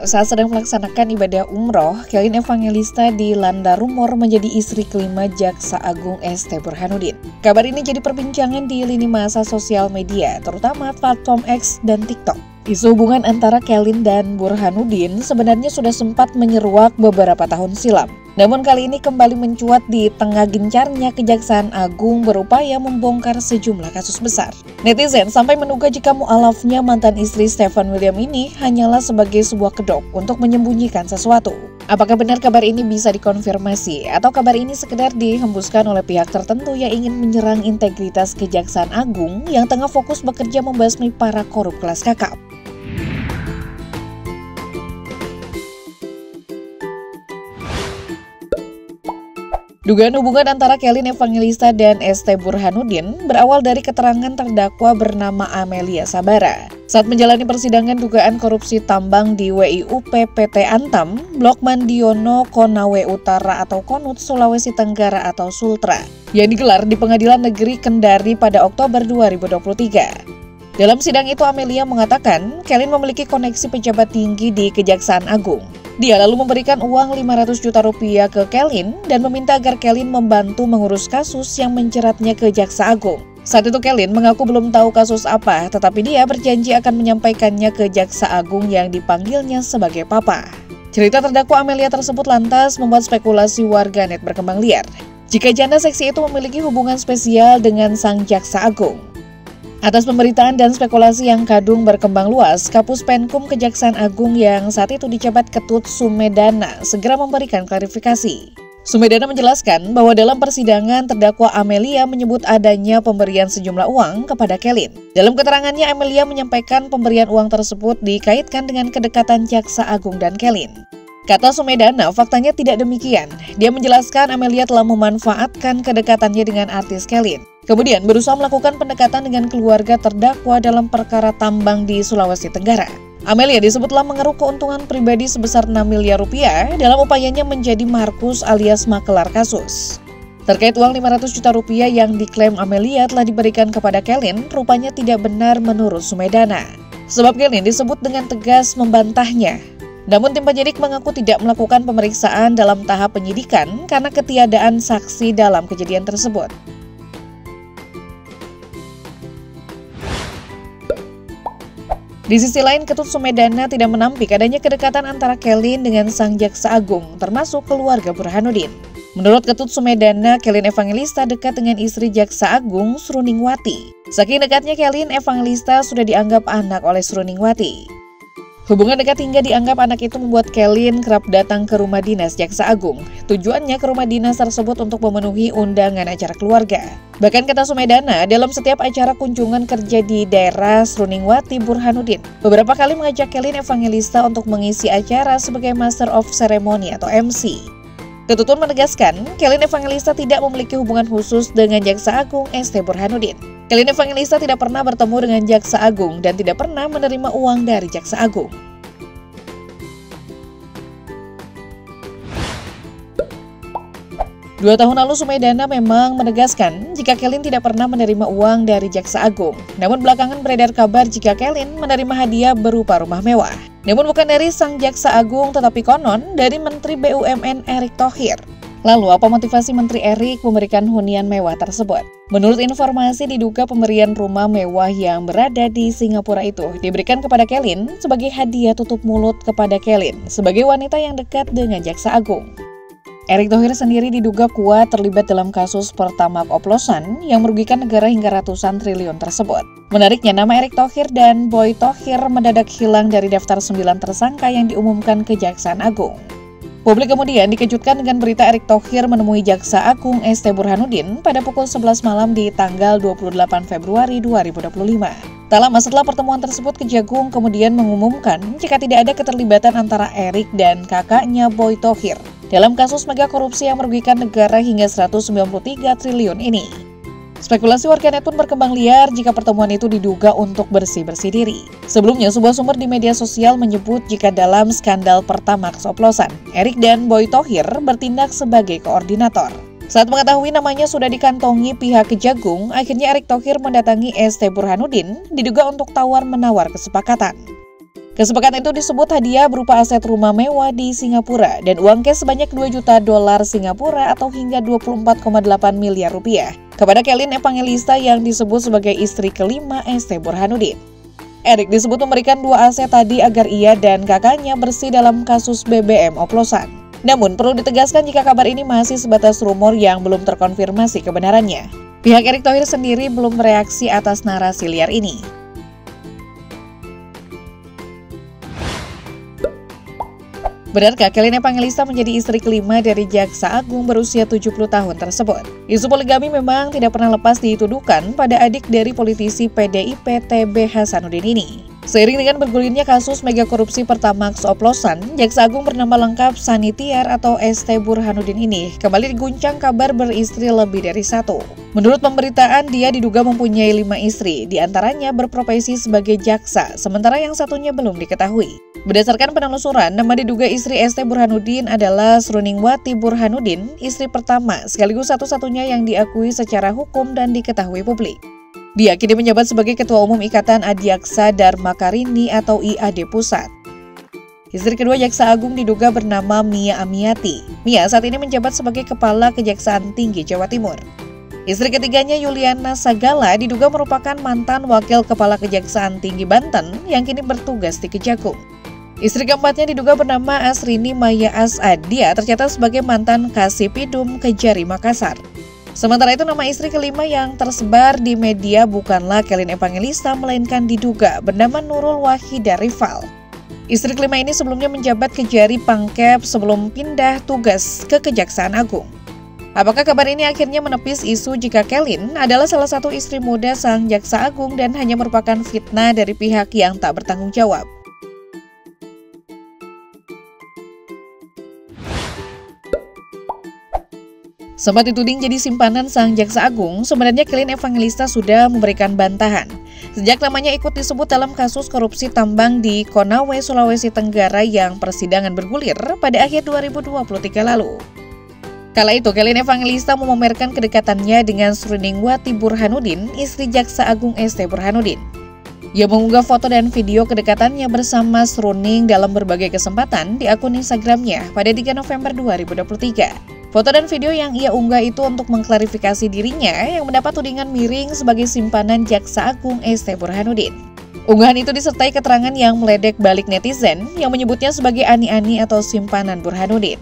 Saat sedang melaksanakan ibadah umroh, Kelin Evangelista dilanda rumor menjadi istri kelima Jaksa Agung ST Burhanuddin. Kabar ini jadi perbincangan di lini masa sosial media, terutama platform X dan TikTok. Isu hubungan antara Kelin dan Burhanuddin sebenarnya sudah sempat menyeruak beberapa tahun silam. Namun kali ini kembali mencuat di tengah gencarnya Kejaksaan Agung berupaya membongkar sejumlah kasus besar. Netizen sampai menduga jika mualafnya mantan istri Stephen William ini hanyalah sebagai sebuah kedok untuk menyembunyikan sesuatu. Apakah benar kabar ini bisa dikonfirmasi atau kabar ini sekedar dihembuskan oleh pihak tertentu yang ingin menyerang integritas Kejaksaan Agung yang tengah fokus bekerja membasmi para korup kelas kakap? Dugaan hubungan antara Kelin Evangelista dan ST Burhanuddin berawal dari keterangan terdakwa bernama Amelia Sabara. Saat menjalani persidangan dugaan korupsi tambang di WIUP PT Antam, Blok Mandiono, Konawe Utara atau Konut, Sulawesi Tenggara atau Sultra, yang digelar di Pengadilan Negeri Kendari pada Oktober 2023. Dalam sidang itu, Amelia mengatakan Kelin memiliki koneksi pejabat tinggi di Kejaksaan Agung. Dia lalu memberikan uang 500 juta rupiah ke Kelin dan meminta agar Kelin membantu mengurus kasus yang menjeratnya ke Jaksa Agung. Saat itu Kelin mengaku belum tahu kasus apa, tetapi dia berjanji akan menyampaikannya ke Jaksa Agung yang dipanggilnya sebagai papa. Cerita terdakwa Amelia tersebut lantas membuat spekulasi warganet berkembang liar. Jika janda seksi itu memiliki hubungan spesial dengan sang Jaksa Agung. Atas pemberitaan dan spekulasi yang kadung berkembang luas, Kapus Penkum Kejaksaan Agung yang saat itu dijabat Ketut Sumedana segera memberikan klarifikasi. Sumedana menjelaskan bahwa dalam persidangan terdakwa Amelia menyebut adanya pemberian sejumlah uang kepada Kelin. Dalam keterangannya, Amelia menyampaikan pemberian uang tersebut dikaitkan dengan kedekatan Jaksa Agung dan Kelin. Kata Sumedana, faktanya tidak demikian. Dia menjelaskan Amelia telah memanfaatkan kedekatannya dengan artis Kelin. Kemudian berusaha melakukan pendekatan dengan keluarga terdakwa dalam perkara tambang di Sulawesi Tenggara. Amelia disebutlah mengeruk keuntungan pribadi sebesar 6 miliar rupiah dalam upayanya menjadi Markus alias makelar kasus. Terkait uang 500 juta rupiah yang diklaim Amelia telah diberikan kepada Kelin, rupanya tidak benar menurut Sumedana. Sebab Kelin disebut dengan tegas membantahnya. Namun tim penyidik mengaku tidak melakukan pemeriksaan dalam tahap penyidikan karena ketiadaan saksi dalam kejadian tersebut. Di sisi lain, Ketut Sumedana tidak menampik adanya kedekatan antara Kelin dengan sang Jaksa Agung, termasuk keluarga Burhanuddin. Menurut Ketut Sumedana, Kelin Evangelista dekat dengan istri Jaksa Agung, Sruningwati. Saking dekatnya Kelin Evangelista sudah dianggap anak oleh Sruningwati. Hubungan dekat hingga dianggap anak itu membuat Kelin kerap datang ke rumah dinas Jaksa Agung. Tujuannya ke rumah dinas tersebut untuk memenuhi undangan acara keluarga. Bahkan kata Sumedana, dalam setiap acara kunjungan kerja di daerah Sruningwati Burhanuddin, beberapa kali mengajak Kelin Evangelista untuk mengisi acara sebagai Master of Ceremony atau MC. Ketutun menegaskan, Kelin Evangelista tidak memiliki hubungan khusus dengan Jaksa Agung ST Burhanuddin. Kelin Evangelista tidak pernah bertemu dengan Jaksa Agung dan tidak pernah menerima uang dari Jaksa Agung. Dua tahun lalu Sumedana memang menegaskan jika Kelin tidak pernah menerima uang dari Jaksa Agung. Namun belakangan beredar kabar jika Kelin menerima hadiah berupa rumah mewah. Namun bukan dari sang Jaksa Agung tetapi konon dari Menteri BUMN Erick Thohir. Lalu apa motivasi Menteri Erick memberikan hunian mewah tersebut? Menurut informasi diduga pemberian rumah mewah yang berada di Singapura itu diberikan kepada Kelin sebagai hadiah tutup mulut kepada Kelin sebagai wanita yang dekat dengan Jaksa Agung. Erick Thohir sendiri diduga kuat terlibat dalam kasus Pertamax oplosan yang merugikan negara hingga ratusan triliun tersebut. Menariknya, nama Erick Thohir dan Boy Thohir mendadak hilang dari daftar 9 tersangka yang diumumkan Kejaksaan Agung. Publik kemudian dikejutkan dengan berita Erick Thohir menemui Jaksa Agung ST Burhanuddin pada pukul 11 malam di tanggal 28 Februari 2025. Tak lama setelah pertemuan tersebut, Kejagung kemudian mengumumkan jika tidak ada keterlibatan antara Erick dan kakaknya Boy Thohir dalam kasus mega korupsi yang merugikan negara hingga 193 triliun ini. Spekulasi warganet pun berkembang liar jika pertemuan itu diduga untuk bersih-bersih diri. Sebelumnya, sebuah sumber di media sosial menyebut jika dalam skandal Pertamax oplosan, Erick dan Boy Thohir bertindak sebagai koordinator. Saat mengetahui namanya sudah dikantongi pihak Kejagung, akhirnya Erick Thohir mendatangi ST Burhanuddin diduga untuk tawar-menawar kesepakatan. Kesepakatan itu disebut hadiah berupa aset rumah mewah di Singapura dan uang cash sebanyak 2 juta dolar Singapura atau hingga 24,8 miliar rupiah kepada Kelin Evangelista yang disebut sebagai istri kelima ST Burhanuddin. Erik disebut memberikan 2 aset tadi agar ia dan kakaknya bersih dalam kasus BBM oplosan. Namun perlu ditegaskan jika kabar ini masih sebatas rumor yang belum terkonfirmasi kebenarannya. Pihak Erick Thohir sendiri belum bereaksi atas narasi liar ini. Benarkah Kelin Evangelista menjadi istri kelima dari Jaksa Agung berusia 70 tahun tersebut? Isu poligami memang tidak pernah lepas dituduhkan pada adik dari politisi PDIP TB Hasanuddin ini. Seiring dengan bergulirnya kasus mega korupsi Pertamax oplosan, Jaksa Agung bernama lengkap Sanitiar atau ST Burhanuddin ini kembali diguncang kabar beristri lebih dari 1. Menurut pemberitaan, dia diduga mempunyai 5 istri, diantaranya berprofesi sebagai jaksa, sementara yang satunya belum diketahui. Berdasarkan penelusuran, nama diduga istri ST Burhanuddin adalah Sruningwati Burhanuddin, istri pertama sekaligus satu-satunya yang diakui secara hukum dan diketahui publik. Dia kini menjabat sebagai Ketua Umum Ikatan Adiaksa Dharma Karini atau IAD Pusat. Istri kedua Jaksa Agung diduga bernama Mia Amiati. Mia saat ini menjabat sebagai Kepala Kejaksaan Tinggi Jawa Timur. Istri ketiganya Yuliana Sagala diduga merupakan mantan Wakil Kepala Kejaksaan Tinggi Banten yang kini bertugas di Kejagung. Istri keempatnya diduga bernama Asrini Maya Asad. Dia tercatat sebagai mantan Kasipidum Kejari Makassar. Sementara itu nama istri kelima yang tersebar di media bukanlah Kelin Evangelista melainkan diduga bernama Nurul Wahida Rival. Istri kelima ini sebelumnya menjabat Kejari Pangkep sebelum pindah tugas ke Kejaksaan Agung. Apakah kabar ini akhirnya menepis isu jika Kelin adalah salah satu istri muda sang Jaksa Agung dan hanya merupakan fitnah dari pihak yang tak bertanggung jawab? Sempat dituding jadi simpanan sang Jaksa Agung, sebenarnya Kelin Evangelista sudah memberikan bantahan. Sejak namanya ikut disebut dalam kasus korupsi tambang di Konawe, Sulawesi Tenggara yang persidangan bergulir pada akhir 2023 lalu. Kala itu, Kelin Evangelista memamerkan kedekatannya dengan Sruningwati Burhanuddin, istri Jaksa Agung ST Burhanuddin. Ia mengunggah foto dan video kedekatannya bersama Sruning dalam berbagai kesempatan di akun Instagramnya pada 3 November 2023. Foto dan video yang ia unggah itu untuk mengklarifikasi dirinya yang mendapat tudingan miring sebagai simpanan Jaksa Agung ST Burhanuddin. Unggahan itu disertai keterangan yang meledek balik netizen yang menyebutnya sebagai ani-ani atau simpanan Burhanuddin.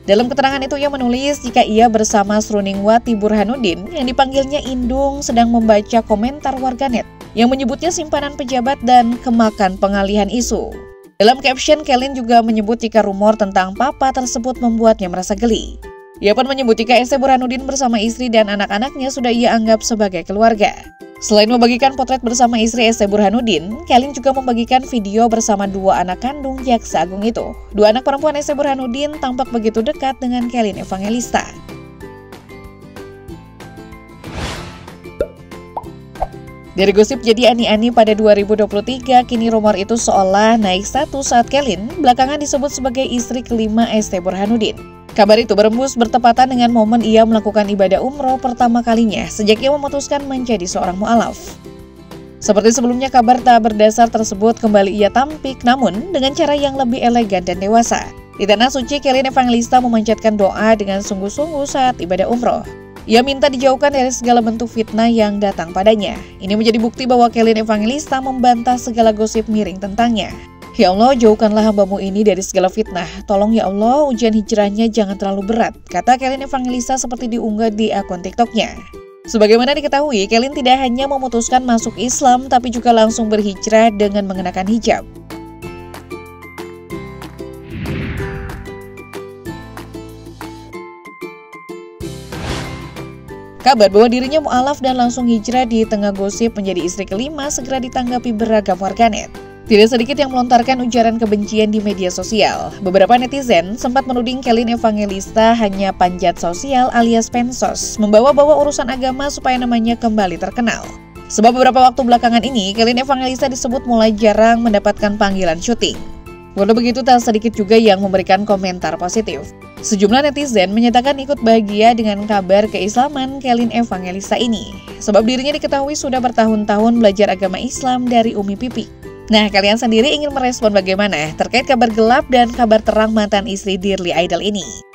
Dalam keterangan itu ia menulis jika ia bersama Sruningwati Burhanuddin yang dipanggilnya Indung sedang membaca komentar warganet yang menyebutnya simpanan pejabat dan kemakan pengalihan isu. Dalam caption, Kelin juga menyebut jika rumor tentang papa tersebut membuatnya merasa geli. Ia pun menyebut jika ST Burhanuddin bersama istri dan anak-anaknya sudah ia anggap sebagai keluarga. Selain membagikan potret bersama istri ST Burhanuddin, Kelin juga membagikan video bersama 2 anak kandung Jaksa Agung itu. 2 anak perempuan ST Burhanuddin tampak begitu dekat dengan Kelin Evangelista. Dari gosip jadi ani-ani pada 2023, kini rumor itu seolah naik status saat Kelin belakangan disebut sebagai istri kelima ST Burhanuddin. Kabar itu berembus bertepatan dengan momen ia melakukan ibadah umroh pertama kalinya sejak ia memutuskan menjadi seorang mu'alaf. Seperti sebelumnya, kabar tak berdasar tersebut kembali ia tampik namun dengan cara yang lebih elegan dan dewasa. Di Tanah Suci, Kelin Evangelista memanjatkan doa dengan sungguh-sungguh saat ibadah umroh. Ia minta dijauhkan dari segala bentuk fitnah yang datang padanya. Ini menjadi bukti bahwa Kelin Evangelista membantah segala gosip miring tentangnya. Ya Allah, jauhkanlah hambamu ini dari segala fitnah. Tolong ya Allah, ujian hijrahnya jangan terlalu berat, kata Kelin Evangelista seperti diunggah di akun TikToknya. Sebagaimana diketahui, Kelin tidak hanya memutuskan masuk Islam, tapi juga langsung berhijrah dengan mengenakan hijab. Kabar bahwa dirinya mu'alaf dan langsung hijrah di tengah gosip menjadi istri kelima segera ditanggapi beragam warganet. Tidak sedikit yang melontarkan ujaran kebencian di media sosial. Beberapa netizen sempat menuding Kelin Evangelista hanya panjat sosial alias pensos, membawa-bawa urusan agama supaya namanya kembali terkenal. Sebab beberapa waktu belakangan ini, Kelin Evangelista disebut mulai jarang mendapatkan panggilan syuting. Walau begitu, tak sedikit juga yang memberikan komentar positif. Sejumlah netizen menyatakan ikut bahagia dengan kabar keislaman Kelin Evangelista ini. Sebab dirinya diketahui sudah bertahun-tahun belajar agama Islam dari Umi Pipi. Nah, kalian sendiri ingin merespon bagaimana terkait kabar gelap dan kabar terang mantan istri Dearly Idol ini?